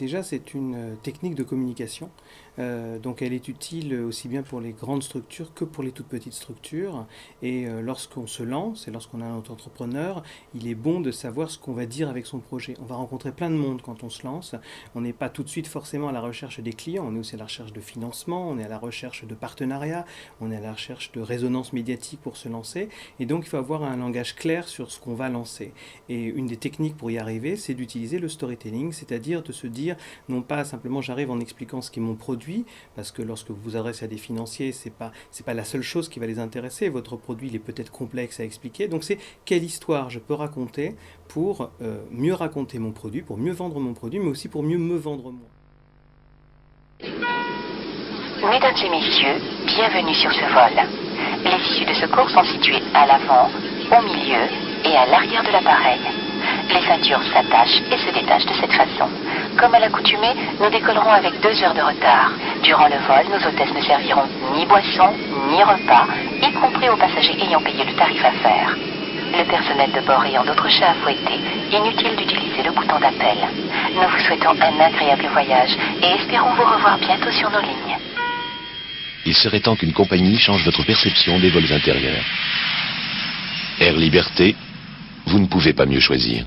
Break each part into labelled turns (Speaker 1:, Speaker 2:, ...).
Speaker 1: Déjà, c'est une technique de communication. Donc elle est utile aussi bien pour les grandes structures que pour les toutes petites structures. Et lorsqu'on se lance et lorsqu'on est un entrepreneur, il est bon de savoir ce qu'on va dire avec son projet. On va rencontrer plein de monde quand on se lance. On n'est pas tout de suite forcément à la recherche des clients, on est aussi à la recherche de financement, on est à la recherche de partenariats, on est à la recherche de résonance médiatique pour se lancer. Et donc il faut avoir un langage clair sur ce qu'on va lancer. Et une des techniques pour y arriver, c'est d'utiliser le storytelling, c'est-à-dire de se dire, non pas simplement j'arrive en expliquant ce qu'est mon produit, parce que lorsque vous vous adressez à des financiers, c'est pas la seule chose qui va les intéresser. Votre produit, il est peut-être complexe à expliquer. Donc c'est quelle histoire je peux raconter pour mieux raconter mon produit, pour mieux vendre mon produit, mais aussi pour mieux me vendre moi.
Speaker 2: Mesdames et messieurs, bienvenue sur ce vol. Les issues de secours sont situées à l'avant, au milieu et à l'arrière de l'appareil. Les ceintures s'attachent et se détachent de cette façon. Comme à l'accoutumée, nous décollerons avec 2 heures de retard. Durant le vol, nos hôtesses ne serviront ni boisson, ni repas, y compris aux passagers ayant payé le tarif à faire. Le personnel de bord ayant d'autres chats à fouetter, inutile d'utiliser le bouton d'appel. Nous vous souhaitons un agréable voyage et espérons vous revoir bientôt sur nos lignes.
Speaker 3: Il serait temps qu'une compagnie change votre perception des vols intérieurs. Air Liberté, vous ne pouvez pas mieux choisir.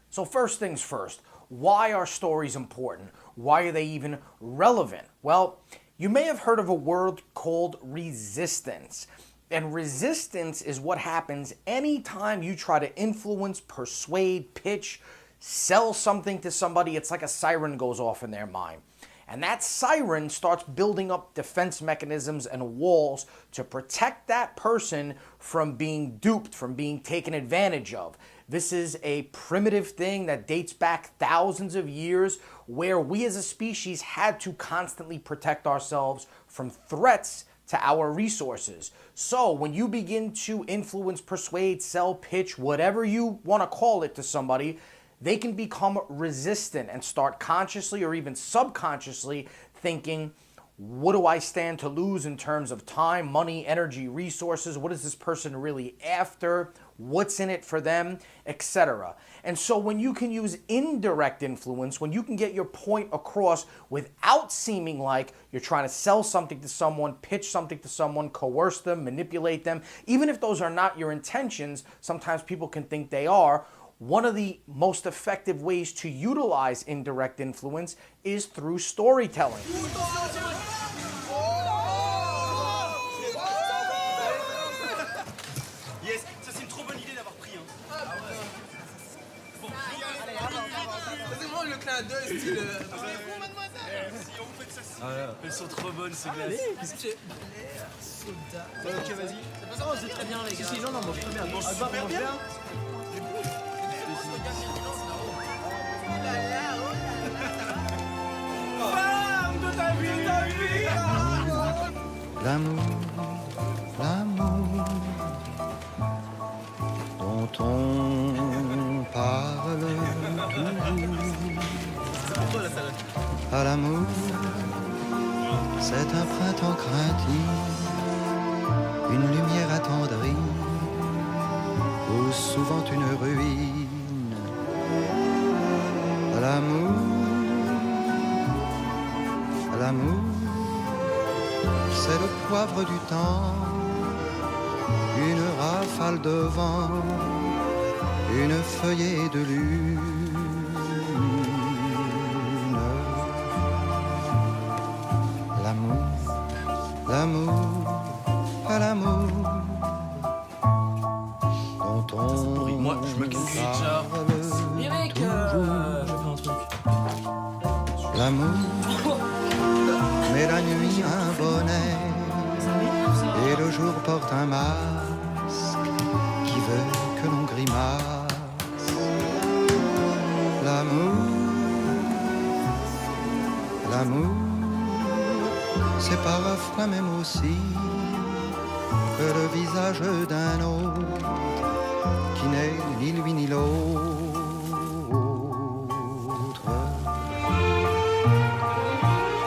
Speaker 4: So first things first, why are stories important? Why are they even relevant? Well, you may have heard of a word called resistance. And resistance is what happens anytime you try to influence, persuade, pitch, sell something to somebody. It's like a siren goes off in their mind. And that siren starts building up defense mechanisms and walls to protect that person from being duped, from being taken advantage of. This is a primitive thing that dates back thousands of years where we as a species had to constantly protect ourselves from threats to our resources. So when you begin to influence, persuade, sell, pitch, whatever you want to call it to somebody, they can become resistant and start consciously or even subconsciously thinking, what do I stand to lose in terms of time, money, energy, resources? What is this person really after? What's in it for them, etc. And so when you can use indirect influence, when you can get your point across without seeming like you're trying to sell something to someone, pitch something to someone, coerce them, manipulate them, even if those are not your intentions, sometimes people can think they are. One of the most effective ways to utilize indirect influence is through storytelling.
Speaker 5: Yes, ça c'est une trop bonne idée d'avoir pris. Bon, c'est vraiment le clin d'œil style. Bon, mademoiselle. Si on vous fait ça. Elles sont trop bonnes ces glaces. Qu'est-ce que c'est? Soda. Ok, vas-y. Ça c'est très bien les gars. Si, non, mange très bien. Mange super bien.
Speaker 6: L'amour, l'amour dont on parle toujours. À l'amour, c'est un printemps craintif, une lumière attendrie, ou souvent une ruine. À l'amour, à l'amour, c'est le poivre du temps, une rafale de vent, une feuillée de lune. L'amour, l'amour, à l'amour, dont on
Speaker 5: Moi, je me calcule déjà.
Speaker 6: parle
Speaker 5: Eric,
Speaker 6: toujours.
Speaker 5: je fais un truc.
Speaker 6: L'amour, mais la nuit un bonnet, et le jour porte un masque qui veut que l'on grimace. L'amour, l'amour, c'est parfois même aussi que le visage d'un autre qui n'est ni lui ni l'autre.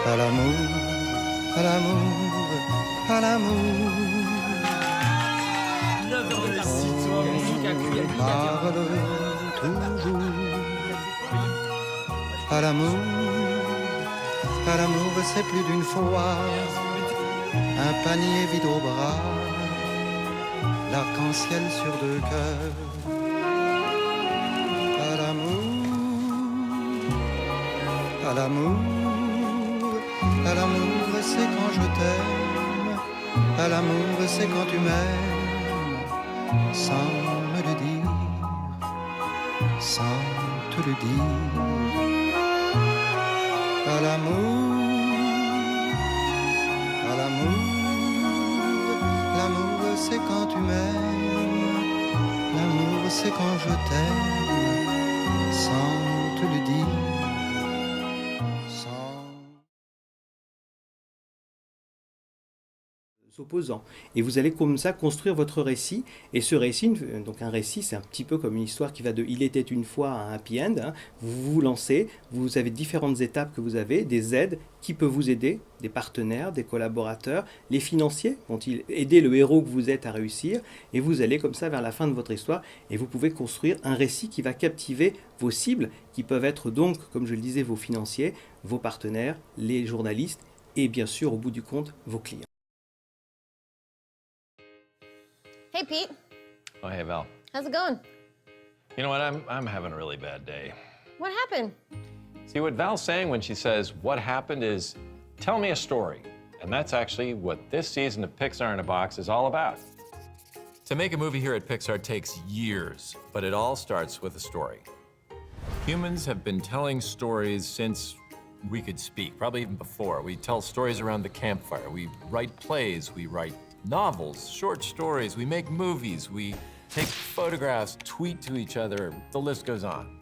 Speaker 6: À l'amour, parle toujours à l'amour. À l'amour, c'est plus d'une fois un panier vide au bras, l'arc-en-ciel sur deux cœurs. À l'amour, à l'amour, à l'amour, c'est quand je t'aime. À l'amour, c'est quand tu m'aimes, sans me le dire, sans te le dire. À l'amour, à l'amour, l'amour c'est quand tu m'aimes, l'amour c'est quand je t'aime, sans te le dire, sans...
Speaker 1: Opposants. Et vous allez comme ça construire votre récit. Et ce récit, donc un récit, c'est un petit peu comme une histoire qui va de Il était une fois à un happy end. Hein. Vous vous lancez, vous avez différentes étapes que vous avez, des aides qui peuvent vous aider, des partenaires, des collaborateurs, les financiers vont-ils aider le héros que vous êtes à réussir. Et vous allez comme ça vers la fin de votre histoire et vous pouvez construire un récit qui va captiver vos cibles, qui peuvent être donc, comme je le disais, vos financiers, vos partenaires, les journalistes et bien sûr, au bout du compte, vos clients.
Speaker 7: Hey, Pete.
Speaker 8: Oh, hey, Val.
Speaker 7: How's it going?
Speaker 8: You know what? I'm having a really bad day.
Speaker 7: What happened?
Speaker 8: See, what Val's saying when she says, what happened is, tell me a story. And that's actually what this season of Pixar in a Box is all about.
Speaker 9: To make a movie here at Pixar takes years, but it all starts with a story. Humans have been telling stories since we could speak, probably even before. We tell stories around the campfire. We write plays, we write novels, short stories, we make movies, we take photographs, tweet to each other, the list goes on.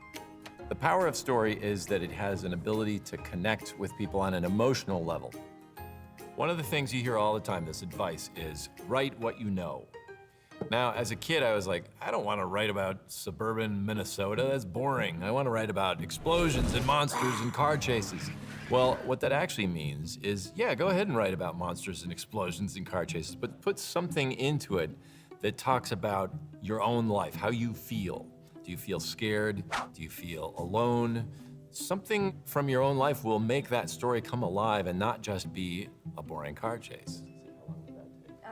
Speaker 9: The power of story is that it has an ability to connect with people on an emotional level. One of the things you hear all the time, this advice, is write what you know. Now, as a kid, I was like, I don't want to write about suburban Minnesota, that's boring. I want to write about explosions and monsters and car chases. Well, what that actually means is, yeah, go ahead and write about monsters and explosions and car chases, but put something into it that talks about your own life, how you feel. Do you feel scared? Do you feel alone? Something from your own life will make that story come alive and not just be a boring car chase.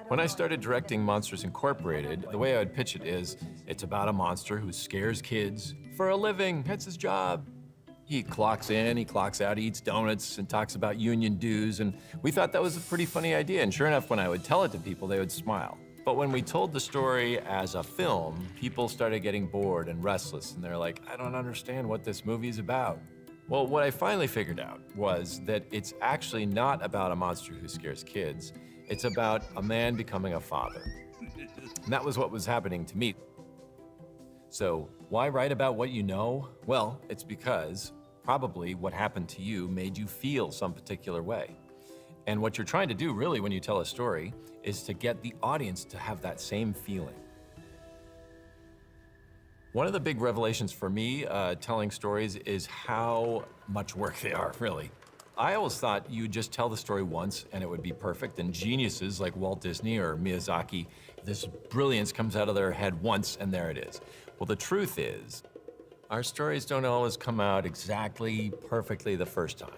Speaker 9: When I started directing Monsters Incorporated, the way I would pitch it is, it's about a monster who scares kids for a living. That's his job. He clocks in, he clocks out, he eats donuts and talks about union dues, and we thought that was a pretty funny idea, and sure enough, when I would tell it to people, they would smile. But when we told the story as a film, people started getting bored and restless, and they're like, I don't understand what this movie's about. Well, what I finally figured out was that it's actually not about a monster who scares kids. It's about a man becoming a father. And that was what was happening to me. So why write about what you know? Well, it's because probably what happened to you made you feel some particular way. And what you're trying to do really when you tell a story is to get the audience to have that same feeling. One of the big revelations for me telling stories is how much work they are, really. I always thought you'd just tell the story once and it would be perfect, and geniuses like Walt Disney or Miyazaki, this brilliance comes out of their head once and there it is. Well, the truth is, our stories don't always come out exactly perfectly the first time,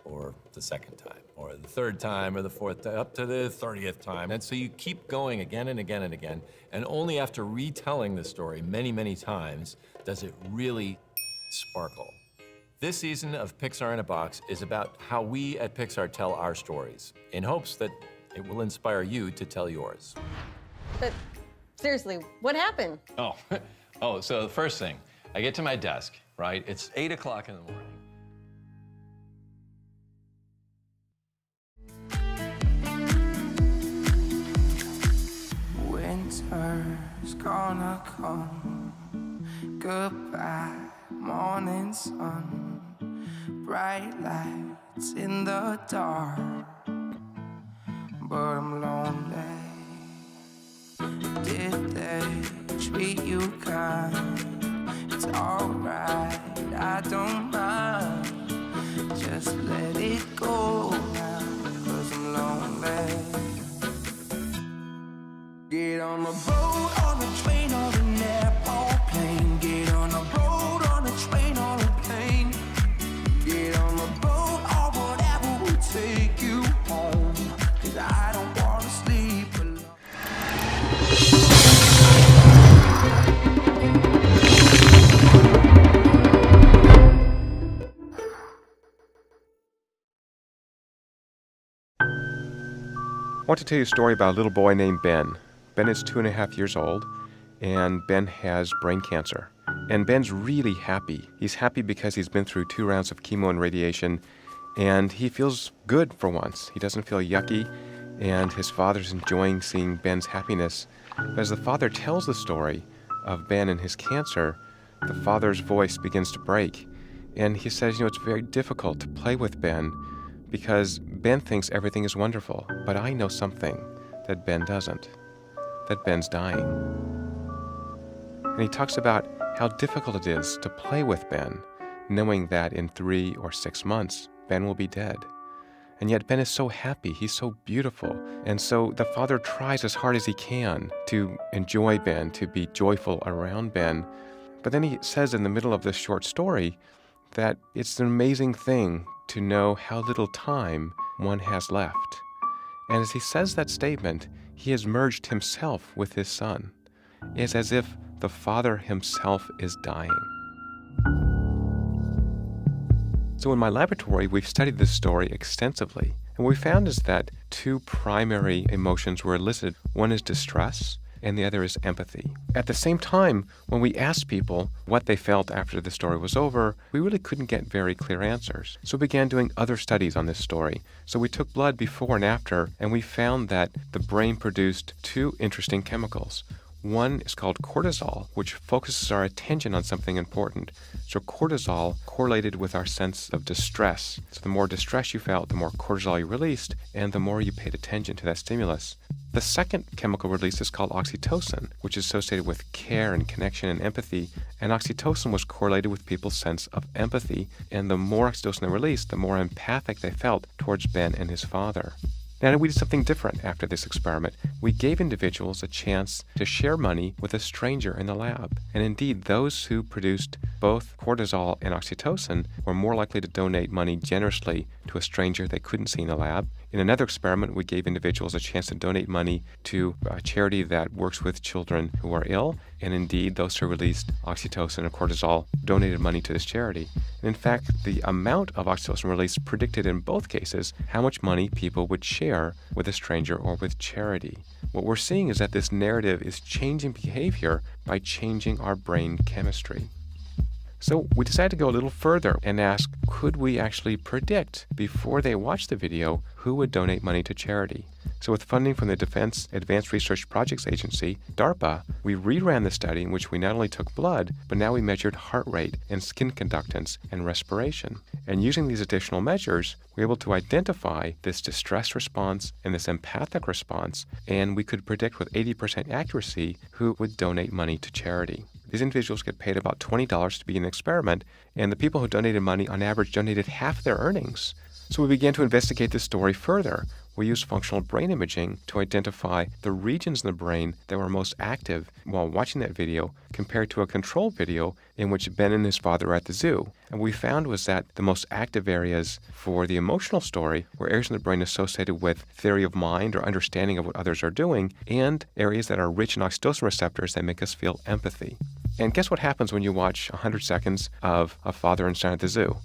Speaker 9: or the second time, or the third time, or the fourth time, up to the 30th time. And so you keep going again and again and again, and only after retelling the story many, many times does it really sparkle. This season of Pixar in a Box is about how we at Pixar tell our stories, in hopes that it will inspire you to tell yours.
Speaker 7: But seriously, what happened?
Speaker 8: So the first thing, I get to my desk, right? It's 8 o'clock in the morning.
Speaker 10: Winter's gonna come. Goodbye, morning sun. Bright lights in the dark, but I'm lonely. Did they treat you kind? It's alright, I don't mind. Just let it go now, 'cause I'm lonely. Get on a boat, on a train, or an airport plane.
Speaker 11: I want to tell you a story about a little boy named Ben. Ben is 2.5 years old, and Ben has brain cancer. And Ben's really happy. He's happy because he's been through 2 rounds of chemo and radiation, and he feels good for once. He doesn't feel yucky, and his father's enjoying seeing Ben's happiness. But as the father tells the story of Ben and his cancer, the father's voice begins to break. And he says, it's very difficult to play with Ben because Ben thinks everything is wonderful, but I know something that Ben doesn't, that Ben's dying. And he talks about how difficult it is to play with Ben, knowing that in 3 or 6 months, Ben will be dead. And yet Ben is so happy, he's so beautiful. And so the father tries as hard as he can to enjoy Ben, to be joyful around Ben. But then he says in the middle of this short story that it's an amazing thing to know how little time one has left. And as he says that statement, he has merged himself with his son. It's as if the father himself is dying. So in my laboratory, we've studied this story extensively. And what we found is that 2 primary emotions were elicited. One is distress, and the other is empathy. At the same time, when we asked people what they felt after the story was over, we really couldn't get very clear answers. So we began doing other studies on this story. So we took blood before and after, and we found that the brain produced 2 interesting chemicals. One is called cortisol, which focuses our attention on something important. So cortisol correlated with our sense of distress. So the more distress you felt, the more cortisol you released, and the more you paid attention to that stimulus. The second chemical release is called oxytocin, which is associated with care and connection and empathy. And oxytocin was correlated with people's sense of empathy. And the more oxytocin they released, the more empathic they felt towards Ben and his father. Now, we did something different after this experiment. We gave individuals a chance to share money with a stranger in the lab. And indeed, those who produced both cortisol and oxytocin were more likely to donate money generously to a stranger they couldn't see in the lab. In another experiment, we gave individuals a chance to donate money to a charity that works with children who are ill. And indeed, those who released oxytocin and cortisol donated money to this charity. And in fact, the amount of oxytocin released predicted in both cases how much money people would share with a stranger or with charity. What we're seeing is that this narrative is changing behavior by changing our brain chemistry. So we decided to go a little further and ask, could we actually predict before they watched the video who would donate money to charity? So with funding from the Defense Advanced Research Projects Agency, DARPA, we reran the study in which we not only took blood, but now we measured heart rate and skin conductance and respiration. And using these additional measures, we were able to identify this distress response and this empathic response, and we could predict with 80% accuracy who would donate money to charity. These individuals get paid about $20 to begin an experiment, and the people who donated money on average donated half their earnings. So we began to investigate this story further. We used functional brain imaging to identify the regions in the brain that were most active while watching that video compared to a control video in which Ben and his father were at the zoo. And what we found was that the most active areas for the emotional story were areas in the brain associated with theory of mind or understanding of what others are doing, and areas that are rich in oxytocin receptors that make us feel empathy. And guess what happens when you watch 100 seconds of a father and son at the zoo?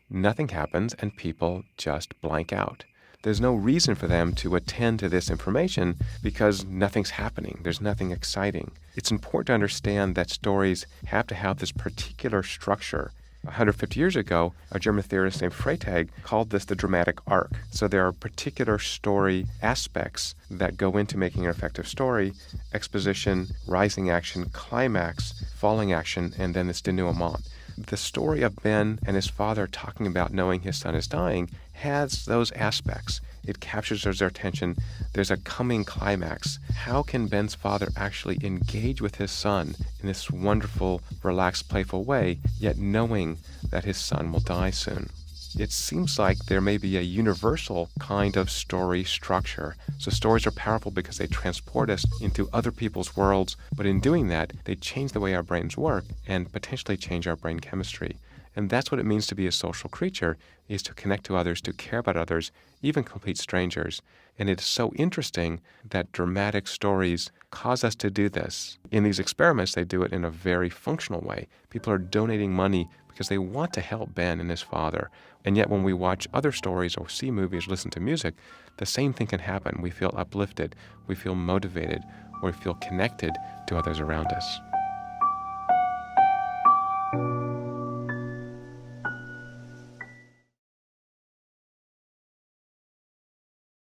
Speaker 11: Nothing happens and people just blank out. There's no reason for them to attend to this information because nothing's happening. There's nothing exciting. It's important to understand that stories have to have this particular structure. 150 years ago, a German theorist named Freytag called this the dramatic arc. So there are particular story aspects that go into making an effective story: exposition, rising action, climax, falling action, and then this denouement. The story of Ben and his father talking about knowing his son is dying has those aspects. It captures their attention. There's a coming climax. How can Ben's father actually engage with his son in this wonderful, relaxed, playful way, yet knowing that his son will die soon? It seems like there may be a universal kind of story structure. So stories are powerful because they transport us into other people's worlds, but in doing that, they change the way our brains work and potentially change our brain chemistry. And that's what it means to be a social creature, is to connect to others, to care about others, even complete strangers. And it is so interesting that dramatic stories cause us to do this. In these experiments, they do it in a very functional way. People are donating money because they want to help Ben and his father. And yet when we watch other stories or see movies, listen to music, the same thing can happen. We feel uplifted, we feel motivated, or we feel connected to others around us.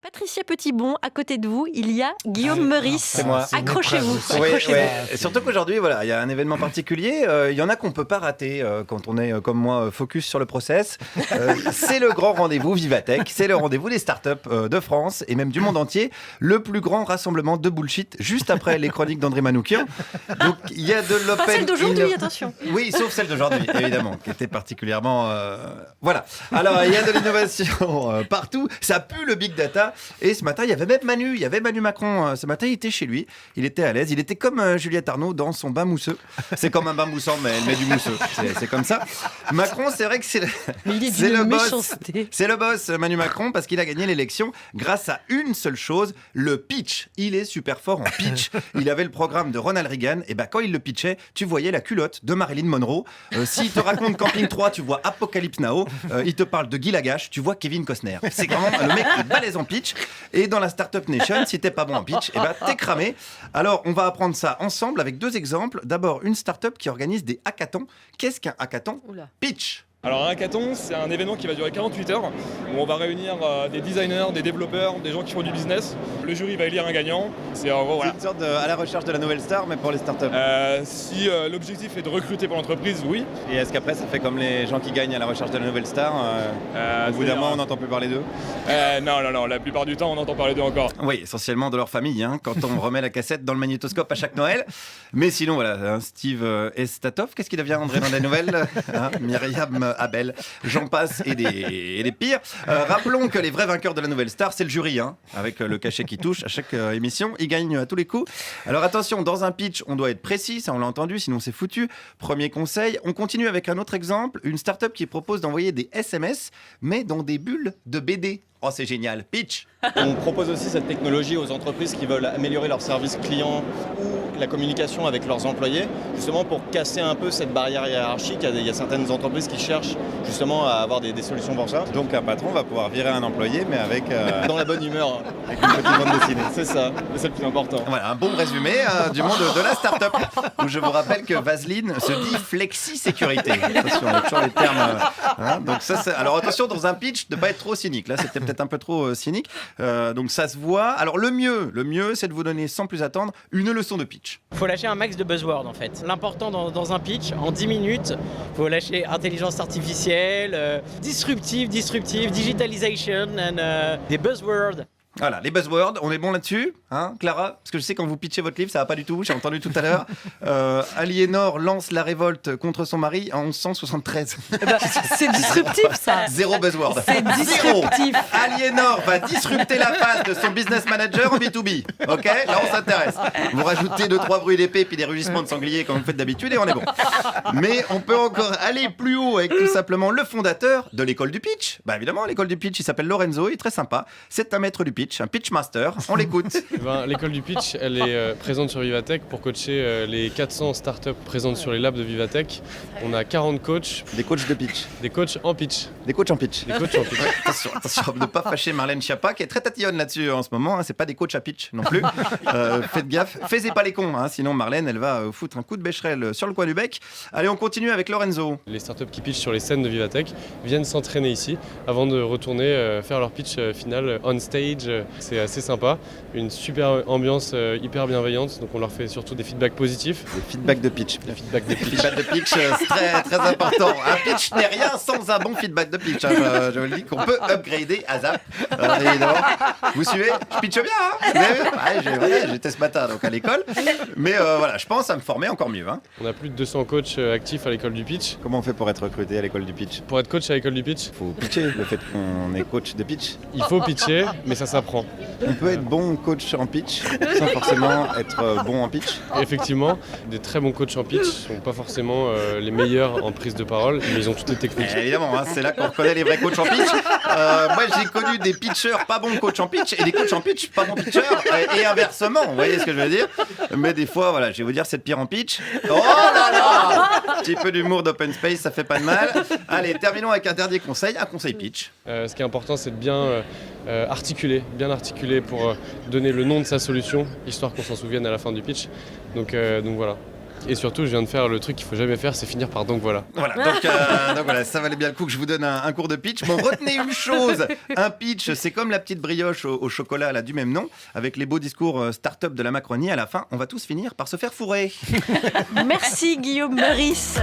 Speaker 12: Patricia Petitbon, à côté de vous, il y a Guillaume Meurice.
Speaker 13: C'est moi.
Speaker 12: Accrochez-vous.
Speaker 13: Oui,
Speaker 12: accrochez-vous.
Speaker 13: ouais. Surtout qu'aujourd'hui, voilà, il y a un événement particulier. Il y en a qu'on ne peut pas rater quand on est, comme moi, focus sur le process. C'est le grand rendez-vous Vivatech. C'est le rendez-vous des startups de France et même du monde entier. Le plus grand rassemblement de bullshit juste après les chroniques d'André Manoukian. Donc, il y a de l'open.
Speaker 12: Pas celle d'aujourd'hui, attention.
Speaker 13: Oui, sauf celle d'aujourd'hui, évidemment, qui était particulièrement. Voilà. Alors, il y a de l'innovation partout. Ça pue le big data. Et ce matin, il y avait Manu Macron. Ce matin, il était chez lui. Il était à l'aise. Il était comme Juliette Arnaud dans son bain mousseux. C'est comme un bain moussant, mais elle met du mousseux. C'est comme ça. Macron, c'est vrai que c'est le boss. C'est le boss, Manu Macron, parce qu'il a gagné l'élection grâce à une seule chose, le pitch. Il est super fort en pitch. Il avait le programme de Ronald Reagan. Et ben, quand il le pitchait, tu voyais la culotte de Marilyn Monroe. S'il te raconte Camping 3, tu vois Apocalypse Now. Il te parle de Guy Lagache, tu vois Kevin Costner. C'est vraiment le mec qui est balèze en pitch. Et dans la Startup Nation, si t'es pas bon en pitch, eh ben t'es cramé. Alors, on va apprendre ça ensemble avec deux exemples. D'abord, une startup qui organise des hackathons. Qu'est-ce qu'un hackathon ? Pitch.
Speaker 14: Alors un hackathon, c'est un événement qui va durer 48 heures, où on va réunir des designers, des développeurs, des gens qui font du business. Le jury va élire un gagnant. C'est en gros, voilà.
Speaker 13: Une sorte à la recherche de la nouvelle star, mais pour les startups.
Speaker 14: Si l'objectif est de recruter pour l'entreprise, oui.
Speaker 13: Et est-ce qu'après, ça fait comme les gens qui gagnent à la recherche de la nouvelle star au bout d'un moment, on n'entend plus parler d'eux
Speaker 14: Non, la plupart du temps, on entend parler d'eux encore.
Speaker 13: Oui, essentiellement de leur famille, hein, quand on remet la cassette dans le magnétoscope à chaque Noël. Mais sinon, voilà, Steve Estatov, qu'est-ce qu'il devient, André, dans les nouvelles Myriam Abel, j'en passe et des pires. Rappelons que les vrais vainqueurs de la nouvelle star, c'est le jury, hein, avec le cachet qui touche à chaque émission. Ils gagnent à tous les coups. Alors attention, dans un pitch, on doit être précis, ça on l'a entendu, sinon c'est foutu. Premier conseil, on continue avec un autre exemple, une start-up qui propose d'envoyer des SMS, mais dans des bulles de BD. Oh, c'est génial. Pitch.
Speaker 15: On propose aussi cette technologie aux entreprises qui veulent améliorer leur service client ou la communication avec leurs employés, justement pour casser un peu cette barrière hiérarchique. Il y a certaines entreprises qui cherchent justement à avoir des solutions pour ça.
Speaker 13: Donc un patron va pouvoir virer un employé, mais avec...
Speaker 15: Dans la bonne humeur.
Speaker 13: Avec une petite bande dessinée.
Speaker 15: C'est ça, c'est le plus important.
Speaker 13: Voilà, un bon résumé du monde de la start-up, où je vous rappelle que Vaseline se dit flexi-sécurité. Attention, on a toujours les termes... donc ça, alors attention, dans un pitch, de ne pas être trop cynique. Là, c'était peut-être un peu trop cynique. Donc ça se voit. Alors le mieux, c'est de vous donner sans plus attendre une leçon de pitch.
Speaker 16: Il faut lâcher un max de buzzwords en fait. L'important dans un pitch, en 10 minutes, il faut lâcher intelligence artificielle, disruptive, digitalization, and des buzzwords.
Speaker 13: Voilà, les buzzwords, on est bon là-dessus, hein, Clara? Parce que je sais quand vous pitchez votre livre, ça va pas du tout, j'ai entendu tout à l'heure. Aliénor lance la révolte contre son mari en 1173.
Speaker 12: C'est disruptif, ça.
Speaker 13: Zéro buzzword.
Speaker 12: C'est disruptif.
Speaker 13: Aliénor va disrupter la face de son business manager en B2B. Ok, là on s'intéresse. Vous rajoutez 2-3 bruits d'épée puis des rugissements de sanglier comme vous faites d'habitude et on est bon. Mais on peut encore aller plus haut avec tout simplement le fondateur de l'école du pitch. Bah évidemment, l'école du pitch, il s'appelle Lorenzo, il est très sympa. C'est un maître du pitch. Un pitch master, on l'écoute.
Speaker 14: L'école du pitch, elle est présente sur Vivatech pour coacher les 400 startups présentes sur les labs de Vivatech. On a 40 coachs.
Speaker 13: Des coachs de pitch.
Speaker 14: Des coachs en pitch.
Speaker 13: Des coachs en pitch.
Speaker 14: Des coachs en pitch.
Speaker 13: Ouais, attention de ne pas fâcher Marlène Schiappa qui est très tatillonne là-dessus en ce moment. Hein, c'est pas des coachs à pitch non plus. Faites gaffe. Faisez pas les cons, hein, sinon Marlène elle va foutre un coup de bécherelle sur le coin du bec. Allez, on continue avec Lorenzo.
Speaker 14: Les startups qui pitchent sur les scènes de Vivatech viennent s'entraîner ici avant de retourner faire leur pitch final on stage. C'est assez sympa, une super ambiance hyper bienveillante, donc on leur fait surtout des feedbacks positifs.
Speaker 13: Des feedbacks de pitch.
Speaker 14: Des feedbacks de pitch.
Speaker 13: Feedback de pitch, c'est très, très important. Un pitch n'est rien sans un bon feedback de pitch. Hein. Je vous le dis qu'on peut upgrader à Zap. Évidemment. Vous suivez? Je pitche bien, hein. J'étais ce matin donc à l'école. Mais voilà, je pense à me former encore mieux. Hein.
Speaker 14: On a plus de 200 coachs actifs à l'école du pitch.
Speaker 13: Comment on fait pour être recruté à l'école du pitch?
Speaker 14: Pour être coach à l'école du pitch?
Speaker 13: Il faut pitcher, le fait qu'on est coach de pitch.
Speaker 14: Il faut pitcher, mais ça s'apprend.
Speaker 13: On peut être bon coach en pitch sans forcément être bon en pitch.
Speaker 14: Effectivement, des très bons coachs en pitch ne sont pas forcément les meilleurs en prise de parole, mais ils ont toutes les techniques.
Speaker 13: Évidemment, hein, c'est là qu'on reconnaît les vrais coachs en pitch. Moi, j'ai connu des pitchers pas bons coachs en pitch et des coachs en pitch pas bons pitchers et inversement. Vous voyez ce que je veux dire? Mais des fois, voilà, je vais vous dire, c'est de pire en pitch. Oh là là! Un petit peu d'humour d'open space, ça fait pas de mal. Allez, terminons avec un dernier conseil, un conseil pitch.
Speaker 14: Ce qui est important, c'est de bien articuler pour donner le nom de sa solution, histoire qu'on s'en souvienne à la fin du pitch. Donc voilà. Et surtout, je viens de faire le truc qu'il faut jamais faire, c'est finir par donc voilà.
Speaker 13: Voilà, donc voilà, ça valait bien le coup que je vous donne un cours de pitch. Bon, retenez une chose, un pitch, c'est comme la petite brioche au chocolat là, du même nom, avec les beaux discours start-up de la Macronie. À la fin, on va tous finir par se faire fourrer.
Speaker 12: Merci Guillaume Meurice.